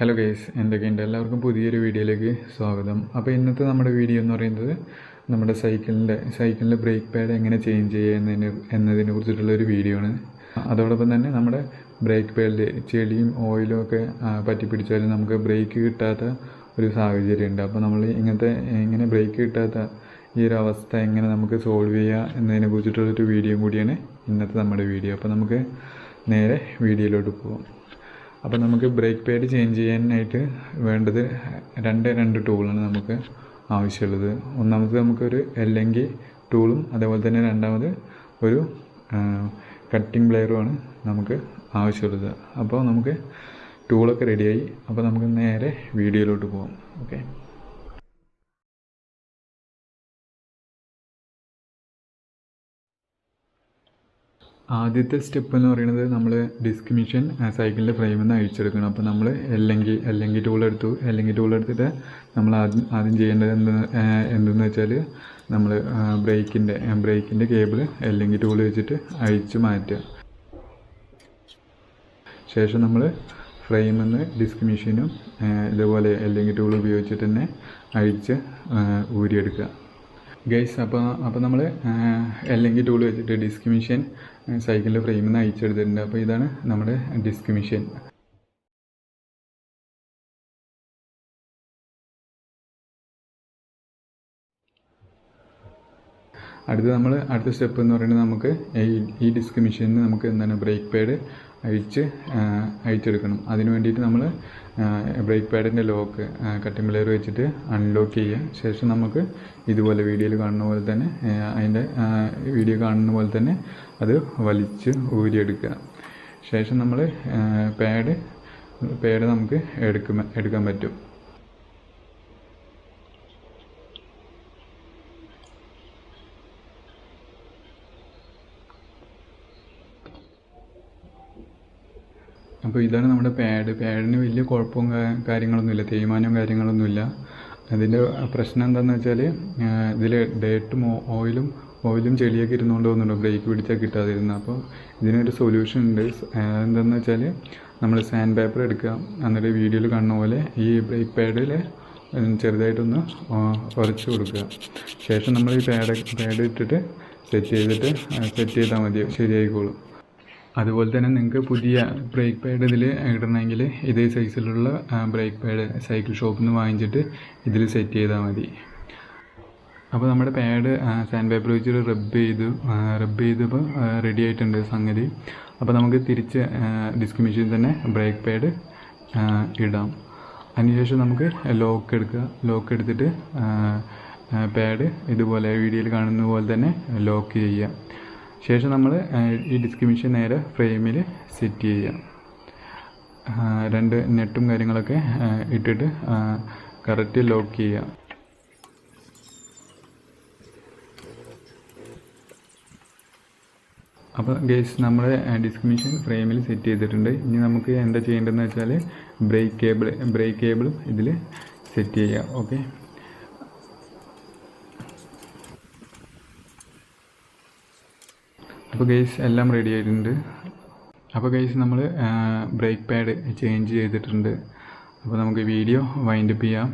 Hello guys, എന്തൊക്കെയുണ്ട്? എല്ലാവർക്കും പുതിയൊരു വീഡിയോയിലേക്ക് സ്വാഗതം. അപ്പോൾ ഇന്നത്തെ നമ്മുടെ വീഡിയോ എന്ന് പറയുന്നത് നമ്മുടെ സൈക്കിളിൻ്റെ ബ്രേക്ക് പാഡ് എങ്ങനെ ചേഞ്ച് ചെയ്യുക എന്നതിനെ കുറിച്ചിട്ടുള്ളൊരു വീഡിയോ ആണ്. അതോടൊപ്പം തന്നെ നമ്മുടെ ബ്രേക്ക് പാഡിൽ ചെളിയും ഓയിലും ഒക്കെ പറ്റി പിടിച്ചാലും നമുക്ക് ബ്രേക്ക് കിട്ടാത്ത ഒരു സാഹചര്യമുണ്ട്. അപ്പോൾ നമ്മൾ ഇങ്ങനെ ബ്രേക്ക് കിട്ടാത്ത ഈ ഒരു അവസ്ഥ എങ്ങനെ നമുക്ക് സോൾവ് ചെയ്യുക എന്നതിനെ കുറിച്ചിട്ടുള്ളൊരു വീഡിയോ കൂടിയാണ് ഇന്നത്തെ നമ്മുടെ വീഡിയോ. അപ്പോൾ നമുക്ക് നേരെ വീഡിയോയിലോട്ട് പോകാം. അപ്പോൾ നമുക്ക് ബ്രേക്ക് പാഡ് ചേഞ്ച് ചെയ്യാനായിട്ട് വേണ്ടത് രണ്ട് ടൂളാണ് നമുക്ക് ആവശ്യമുള്ളത്. ഒന്നാമത് നമുക്കൊരു എല്ലെങ്കിൽ ടൂളും അതേപോലെ തന്നെ രണ്ടാമത് ഒരു കട്ടിംഗ് ബ്ലെയറുമാണ് നമുക്ക് ആവശ്യമുള്ളത്. അപ്പോൾ നമുക്ക് ടൂളൊക്കെ റെഡിയായി. അപ്പോൾ നമുക്ക് നേരെ വീഡിയോയിലോട്ട് പോകാം. ഓക്കെ. ആദ്യത്തെ സ്റ്റെപ്പ് എന്ന് പറയുന്നത് നമ്മൾ ഡിസ്ക് മെഷീൻ സൈക്കിളിൻ്റെ ഫ്രെയിമിൽ നിന്ന് അഴിച്ചെടുക്കണം. അപ്പോൾ നമ്മൾ എല്ലെങ്കിൽ ടൂൾ എടുത്തിട്ട് നമ്മൾ ആദ്യം ചെയ്യേണ്ടത് എന്തെന്ന് വെച്ചാൽ നമ്മൾ ബ്രേക്കിൻ്റെ കേബിൾ എല്ലെങ്കിൽ ടൂൾ വെച്ചിട്ട് അഴിച്ച് മാറ്റുക. ശേഷം നമ്മൾ ഫ്രെയിമിൽ നിന്ന് ഡിസ്ക് മെഷീനും ഇതുപോലെ എല്ലെങ്കിൽ ടൂൾ ഉപയോഗിച്ചിട്ട് തന്നെ അഴിച്ച് ഊരിയെടുക്കുക. ഗൈസ്, അപ്പോൾ നമ്മൾ എല്ലെങ്കിൽ ടൂൾ വെച്ചിട്ട് ഡിസ്ക് മെഷീൻ സൈക്കിളിൻ്റെ ഫ്രെയിമിൽ നിന്ന് അയച്ചെടുത്തിട്ടുണ്ട്. അപ്പോൾ ഇതാണ് നമ്മുടെ ഡിസ്ക് മെഷീൻ. അടുത്ത സ്റ്റെപ്പ് എന്ന് പറയുന്നത് നമുക്ക് ഈ ഡിസ്ക് മെഷീനിൽ നമുക്ക് ബ്രേക്ക് പാഡ് അഴിച്ചെടുക്കണം. അതിന് വേണ്ടിയിട്ട് നമ്മൾ ബ്രേക്ക് പാഡിൻ്റെ ലോക്ക് കട്ടിംഗ് പ്ലെയർ വെച്ചിട്ട് അൺലോക്ക് ചെയ്യുക. ശേഷം നമുക്ക് ഇതുപോലെ വീഡിയോ കാണുന്ന പോലെ തന്നെ അത് വലിച്ച് ഊരിയെടുക്കുക. ശേഷം നമ്മൾ പാഡ് നമുക്ക് എടുക്കാൻ പറ്റും. അപ്പോൾ ഇതാണ് നമ്മുടെ പാഡിന് വലിയ കുഴപ്പവും കാര്യങ്ങളൊന്നുമില്ല, തേയ്മാനവും കാര്യങ്ങളൊന്നുമില്ല. അതിൻ്റെ പ്രശ്നം എന്താണെന്ന് വെച്ചാൽ ഇതിൽ ഡേറ്റും ഓയിലും ചെളിയൊക്കെ ഇരുന്നുകൊണ്ട് തോന്നുന്നുണ്ട് ബ്രേക്ക് പിടിച്ചാൽ കിട്ടാതിരുന്നത്. അപ്പോൾ ഇതിനൊരു സൊല്യൂഷൻ ഉണ്ട്. എന്താണെന്ന് വെച്ചാൽ നമ്മൾ സാൻഡ് പേപ്പർ എടുക്കുക, എന്നിട്ട് വീഡിയോയിൽ കാണുന്ന പോലെ ഈ ബ്രേക്ക് പാഡിൽ ചെറുതായിട്ടൊന്ന് ഉരച്ച് കൊടുക്കുക. ശേഷം നമ്മൾ ഈ പാഡ് ഇട്ടിട്ട് സെറ്റ് ചെയ്താൽ മതി, ശരിയായിക്കോളും. അതുപോലെ തന്നെ നിങ്ങൾക്ക് പുതിയ ബ്രേക്ക് പാഡ് ഇതിൽ ഇടണമെങ്കിൽ ഇതേ സൈസിലുള്ള ബ്രേക്ക് പാഡ് സൈക്കിൾ ഷോപ്പിൽ നിന്ന് വാങ്ങിച്ചിട്ട് ഇതിൽ സെറ്റ് ചെയ്താൽ മതി. അപ്പോൾ നമ്മുടെ പാഡ് സാൻഡ് പേപ്പർ വെച്ചിട്ട് റബ്ബ് ചെയ്തപ്പോൾ റെഡി ആയിട്ടുണ്ട് സംഗതി. അപ്പോൾ നമുക്ക് തിരിച്ച് ഡിസ്ക് മെഷീൻ തന്നെ ബ്രേക്ക് പാഡ് ഇടാം. അതിനുശേഷം നമുക്ക് ലോക്ക് എടുത്തിട്ട് പാഡ് ഇതുപോലെ വീഡിയോയിൽ കാണുന്ന പോലെ തന്നെ ലോക്ക് ചെയ്യാം. ശേഷം നമ്മൾ ഈ ഡിസ്ക് മെഷീൻ നേരെ ഫ്രെയിമിൽ സെറ്റ് ചെയ്യുക. രണ്ട് നെട്ടും കാര്യങ്ങളൊക്കെ ഇട്ടിട്ട് കറക്റ്റ് ലോക്ക് ചെയ്യുക. അപ്പോൾ ഗൈസ്, നമ്മുടെ ഡിസ്ക് മെഷീൻ ഫ്രെയിമിൽ സെറ്റ് ചെയ്തിട്ടുണ്ട്. ഇനി നമുക്ക് എന്താ ചെയ്യേണ്ടതെന്ന് വെച്ചാൽ ബ്രേക്ക് കേബിളും ഇതിൽ സെറ്റ് ചെയ്യുക. ഓക്കെ. അപ്പോൾ ഗൈസ്, എല്ലാം റെഡി ആയിട്ടുണ്ട്. അപ്പോൾ ഗൈസ്, നമ്മൾ ബ്രേക്ക് പാഡ് ചേഞ്ച് ചെയ്തിട്ടുണ്ട്. അപ്പോൾ നമുക്ക് വീഡിയോ വൈൻഡപ്പ് ചെയ്യാം.